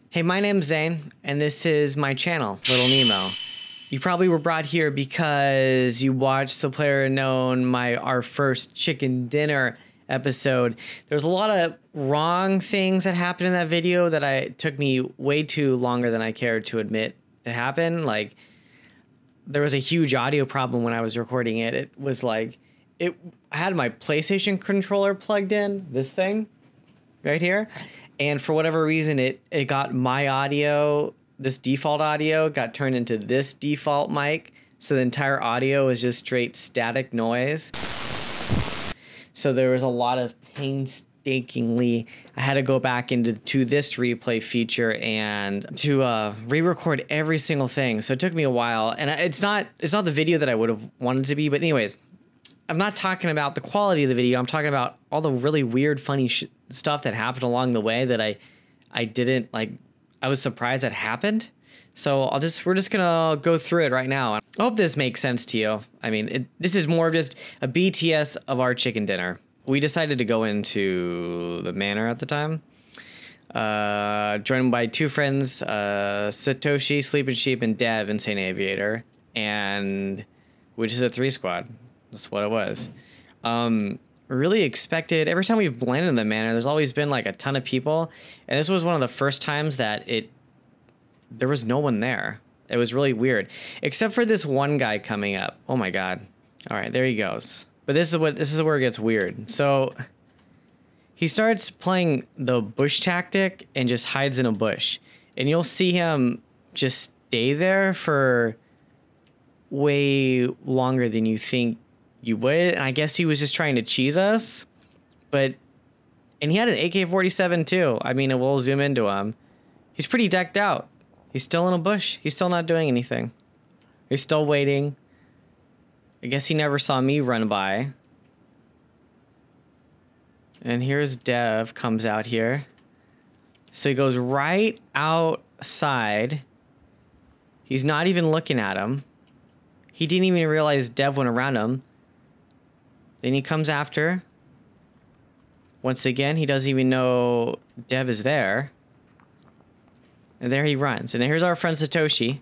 Hey, my name's Zane, and this is my channel, Little Nemo. You probably were brought here because you watched the Player Known, our first chicken dinner episode. There's a lot of wrong things that happened in that video that took me way too longer than I cared to admit to happen. Like, there was a huge audio problem when I was recording it. It was like, I had my PlayStation controller plugged in, this thing right here. And for whatever reason, it got my audio, this default audio got turned into this default mic. So the entire audio is just straight static noise. So there was a lot of painstakingly, I had to go back into this replay feature and to re-record every single thing. So it took me a while, and it's not the video that I would have wanted to be. But anyways, I'm not talking about the quality of the video. I'm talking about all the really weird, funny stuff that happened along the way that I didn't like. I was surprised that happened. So we're just gonna go through it right now. I hope this makes sense to you. I mean, this is more of just a BTS of our chicken dinner. We decided to go into the manor at the time. Joined by two friends, Satoshi, Sleeping Sheep, and Dev, Insane Aviator, and which is a 3 squad. That's what it was. Really expected, every time we've landed in the manor, there's always been like a ton of people. And this was one of the first times that there was no one there. It was really weird. Except for this one guy coming up. Oh my God. All right, there he goes. But this is where it gets weird. So he starts playing the bush tactic and just hides in a bush. And you'll see him just stay there for way longer than you think you would. And I guess he was just trying to cheese us. And he had an AK-47 too. I mean, we'll zoom into him. He's pretty decked out. He's still in a bush. He's still not doing anything. He's still waiting. I guess he never saw me run by. And here's Dev comes out here. So he goes right outside. He's not even looking at him. He didn't even realize Dev went around him. Then he comes after. Once again, he doesn't even know Dev is there. And there he runs. And here's our friend Satoshi.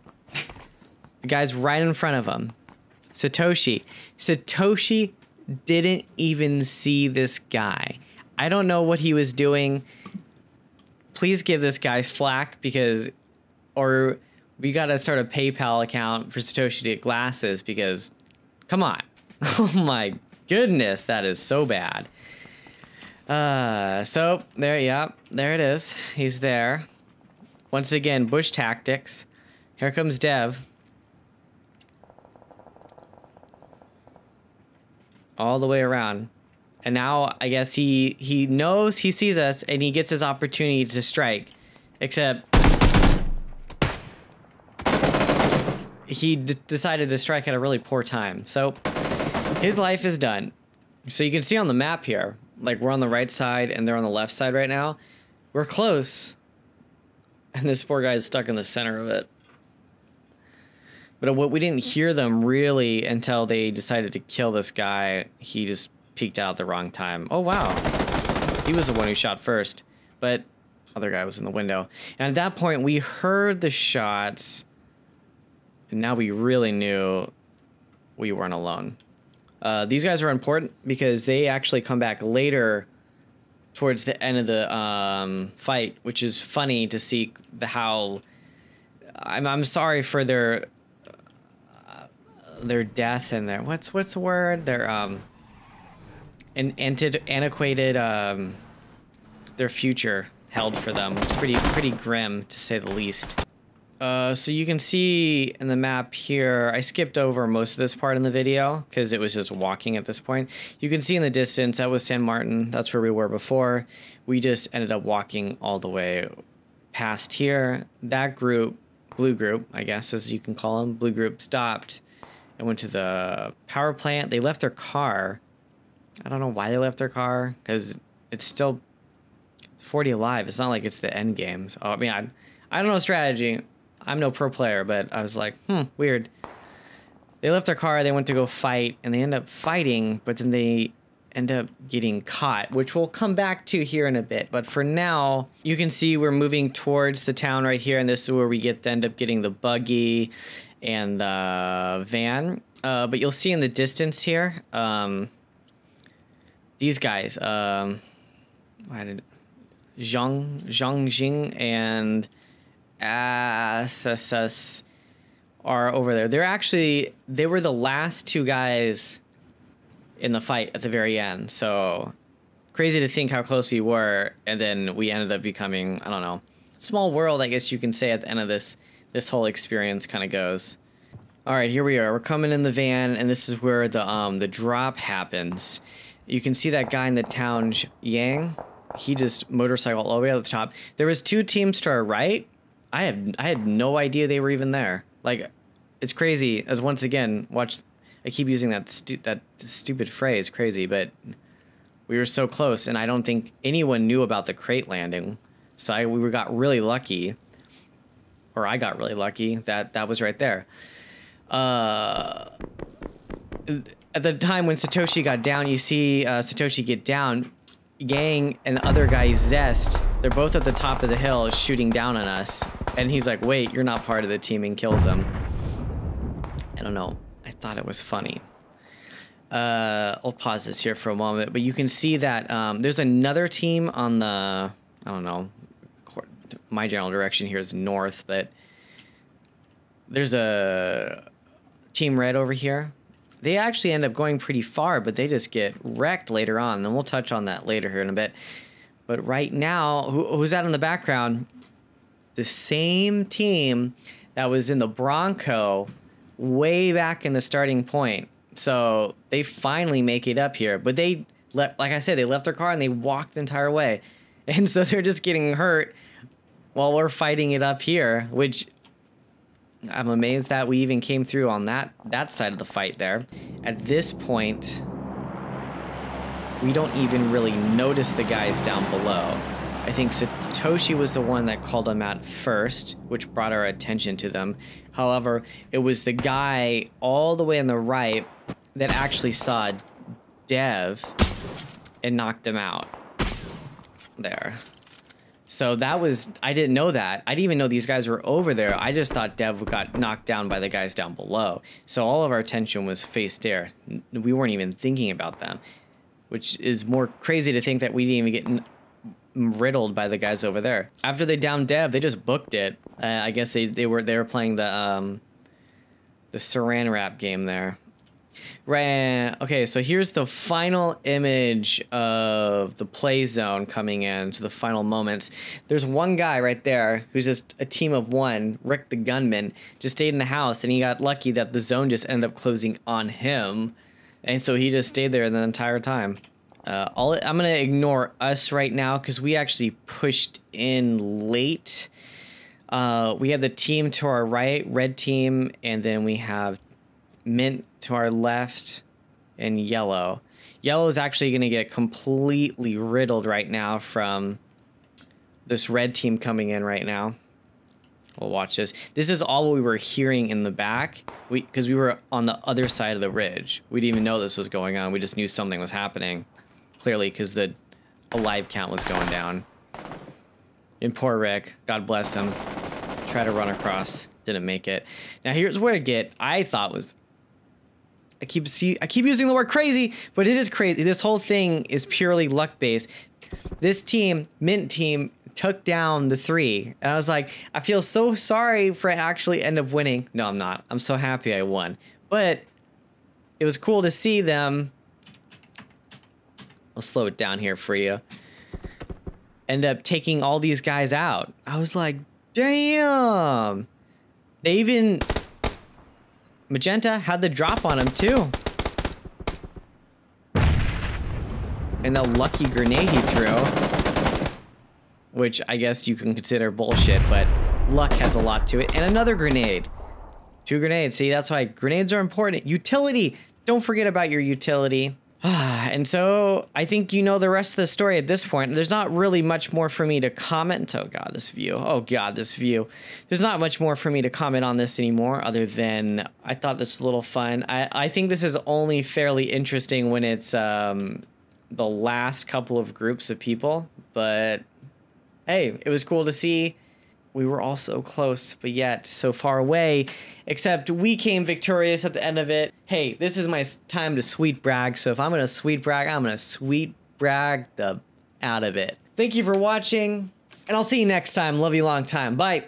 The guy's right in front of him. Satoshi didn't even see this guy. I don't know what he was doing. Please give this guy flack or we gotta start a PayPal account for Satoshi to get glasses because, come on. Oh my goodness, that is so bad. So there it is. He's there. Once again, bush tactics. Here comes Dev. All the way around. And now I guess he knows he sees us and he gets his opportunity to strike. Except he decided to strike at a really poor time. So his life is done. So you can see on the map here, like we're on the right side and they're on the left side right now. We're close. And this poor guy is stuck in the center of it. But we didn't hear them really until they decided to kill this guy. He just peeked out at the wrong time. Oh, wow. He was the one who shot first. But other guy was in the window. And at that point, we heard the shots. And now we really knew we weren't alone. These guys are important because they actually come back later towards the end of the fight, which is funny to see how... I'm sorry for their death and their... What's the word? Their antiquated their future held for them. It's pretty grim, to say the least. So you can see in the map here, I skipped over most of this part in the video because it was just walking at this point. You can see in the distance, that was San Martin. That's where we were before. We just ended up walking all the way past here. That group, blue group, I guess, as you can call them, blue group stopped and went to the power plant. They left their car. I don't know why they left their car because it's still 40 alive. It's not like it's the end game. So, I mean, I don't know strategy. I'm no pro player, but I was like, weird. They left their car, they went to go fight, and they end up fighting, but then they end up getting caught, which we'll come back to here in a bit. But for now, you can see we're moving towards the town right here, and this is where we end up getting the buggy and the van. But you'll see in the distance here, these guys, Zhang Jing and SSS are over there. They were the last two guys in the fight at the very end. So crazy to think how close we were, and then we ended up becoming, I don't know, small world, I guess you can say, at the end of this whole experience kind of goes. All right, here we are. We're coming in the van, and this is where the drop happens. You can see that guy in the town, Yang. He just motorcycled all the way up the top. There was two teams to our right. I had no idea they were even there. Like, it's crazy. As once again, I keep using that stupid phrase, crazy, but we were so close, and I don't think anyone knew about the crate landing. So we got really lucky, or I got really lucky that was right there. At the time when Satoshi got down, you see Satoshi get down. Yang and the other guy, Zest, they're both at the top of the hill shooting down on us. And he's like, wait, you're not part of the team, and kills him. I don't know. I thought it was funny. I'll pause this here for a moment. But you can see that there's another team on the, I don't know, my general direction here is north, but there's a Team Red over here. They actually end up going pretty far, but they just get wrecked later on. And we'll touch on that later here in a bit. But right now, who's that in the background? The same team that was in the Bronco way back in the starting point. So they finally make it up here. But they, like I said, they left their car and they walked the entire way. And so they're just getting hurt while we're fighting it up here, which I'm amazed that we even came through on that side of the fight there. At this point, we don't even really notice the guys down below. I think Satoshi was the one that called them out first, which brought our attention to them. However, it was the guy all the way on the right that actually saw Dev and knocked him out. There. So that was, I didn't know that. I didn't even know these guys were over there. I just thought Dev got knocked down by the guys down below. So all of our attention was faced there. We weren't even thinking about them, which is more crazy to think that we didn't even get riddled by the guys over there. After they downed Dev, they just booked it. I guess they were playing the Saran Wrap game there. Right. Okay, so here's the final image of the play zone coming in to the final moments. There's one guy right there who's just a team of one, Rick the gunman, just stayed in the house, and he got lucky that the zone just ended up closing on him, and so he just stayed there the entire time. I'm gonna ignore us right now because we actually pushed in late. We have the team to our right, red team, and then we have Mint to our left and yellow. Yellow is actually going to get completely riddled right now from this red team coming in right now. We'll watch this. This is all we were hearing in the back because we were on the other side of the ridge. We didn't even know this was going on. We just knew something was happening, clearly, because the alive count was going down. And poor Rick, God bless him, tried to run across, didn't make it. Now here's where I thought was, I keep using the word crazy, but it is crazy. This whole thing is purely luck based. This team, Mint team, took down the 3, and I was like, I feel so sorry for actually end up winning. No, I'm not. I'm so happy I won. But it was cool to see them. I'll slow it down here for you. End up taking all these guys out. I was like, damn. They even, Magenta had the drop on him too. And the lucky grenade he threw, which I guess you can consider bullshit, but luck has a lot to it. And another grenade. 2 grenades. See, that's why grenades are important. Utility. Don't forget about your utility. And so I think you know the rest of the story at this point. There's not really much more for me to comment. Oh God, this view. Oh God, this view. There's not much more for me to comment on this anymore, other than I thought this was a little fun. I think this is only fairly interesting when it's the last couple of groups of people, but hey, it was cool to see. We were all so close, but yet so far away, except we came victorious at the end of it. Hey, this is my time to sweet brag, so if I'm gonna sweet brag, I'm gonna sweet brag the out of it. Thank you for watching, and I'll see you next time. Love you long time. Bye.